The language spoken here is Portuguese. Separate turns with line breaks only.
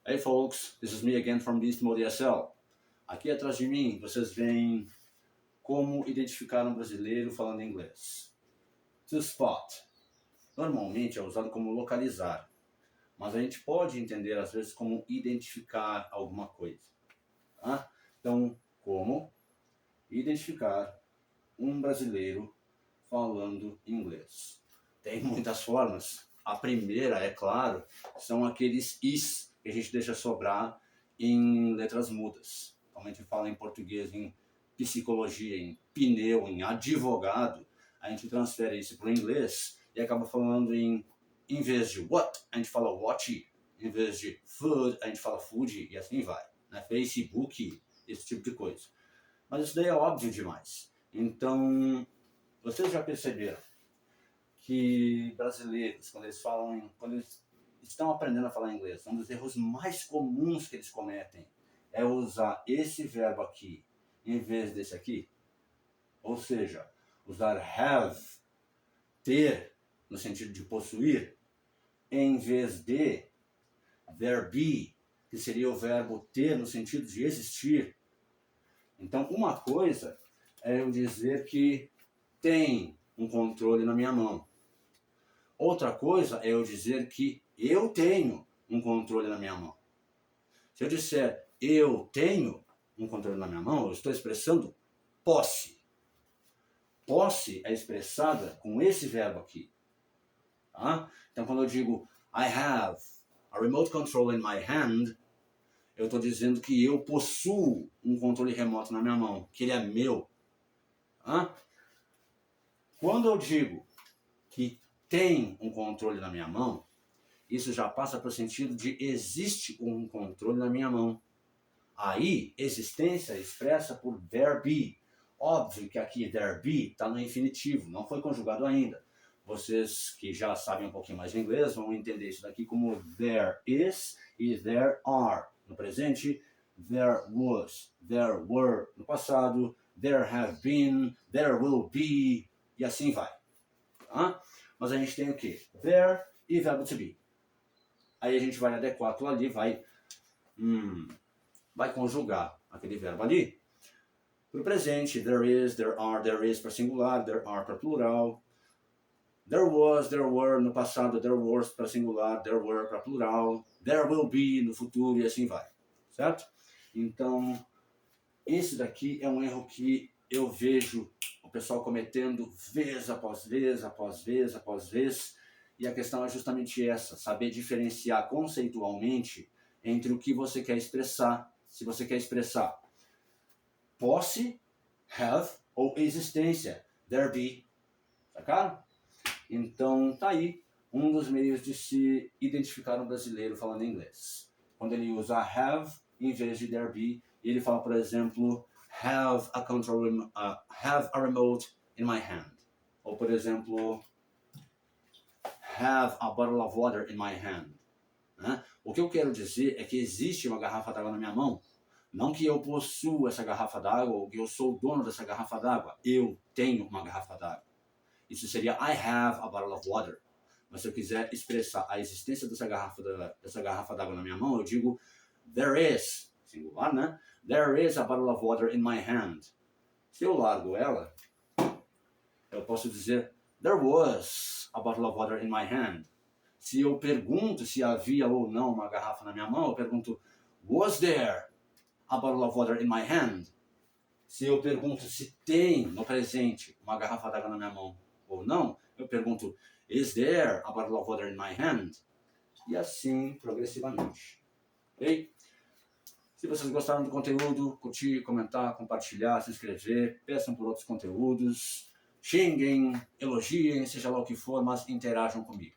Hey folks, this is me again from Beast Mode ESL. Aqui atrás de mim vocês veem como identificar um brasileiro falando inglês. To spot. Normalmente é usado como localizar, mas a gente pode entender às vezes como identificar alguma coisa. Tá? Então, como identificar um brasileiro falando inglês? Tem muitas formas. A primeira, é claro, são aqueles is que a gente deixa sobrar em letras mudas. Então a gente fala em português, em psicologia, em pneu, em advogado, a gente transfere isso para o inglês e acaba falando em vez de what, a gente fala watch, em vez de food, a gente fala food e assim vai. Né? Facebook, esse tipo de coisa. Mas isso daí é óbvio demais. Então, vocês já perceberam que brasileiros, quando eles estão aprendendo a falar inglês, um dos erros mais comuns que eles cometem é usar esse verbo aqui em vez desse aqui? Ou seja, usar have, ter, no sentido de possuir, em vez de there be, que seria o verbo ter no sentido de existir. Então, uma coisa é eu dizer que tem um controle na minha mão. Outra coisa é eu dizer que eu tenho um controle na minha mão. Se eu disser eu tenho um controle na minha mão, eu estou expressando posse. Posse é expressada com esse verbo aqui. Tá? Então, quando eu digo I have a remote control in my hand, eu estou dizendo que eu possuo um controle remoto na minha mão, que ele é meu. Tá? Quando eu digo que tem um controle na minha mão, isso já passa para o sentido de existe um controle na minha mão. Aí, existência é expressa por there be. Óbvio que aqui there be está no infinitivo, não foi conjugado ainda. Vocês que já sabem um pouquinho mais de inglês vão entender isso daqui como there is e there are. No presente, there was, there were. No passado, there have been, there will be, e assim vai. Tá? Mas a gente tem o quê? There e verbo to be. Aí a gente vai adequar aquilo ali, vai conjugar aquele verbo ali. Para o presente, there is para singular, there are para plural. There was, there were, no passado, there was para singular, there were para plural. There will be no futuro e assim vai. Certo? Então, esse daqui é um erro que eu vejo o pessoal cometendo vez após vez, após vez, após vez. E a questão é justamente essa, saber diferenciar conceitualmente entre o que você quer expressar. Se você quer expressar posse, have ou existência, there be. Sacaram? Então, tá aí um dos meios de se identificar um brasileiro falando inglês. Quando ele usa have em vez de there be, ele fala, por exemplo, have a remote in my hand. Ou, por exemplo, have a bottle of water in my hand. Né? O que eu quero dizer é que existe uma garrafa d'água na minha mão. Não que eu possuo essa garrafa d'água ou que eu sou o dono dessa garrafa d'água. Eu tenho uma garrafa d'água. Isso seria I have a bottle of water. Mas se eu quiser expressar a existência dessa garrafa d'água na minha mão, eu digo there is, singular, né? There is a bottle of water in my hand. Se eu largo ela, eu posso dizer there was a bottle of water in my hand. Se eu pergunto se havia ou não uma garrafa na minha mão, eu pergunto was there a bottle of water in my hand? Se eu pergunto se tem no presente uma garrafa d'água na minha mão ou não, eu pergunto is there a bottle of water in my hand? E assim progressivamente. Ok? Se vocês gostaram do conteúdo, curtir, comentar, compartilhar, se inscrever, peçam por outros conteúdos, xinguem, elogiem, seja lá o que for, mas interajam comigo.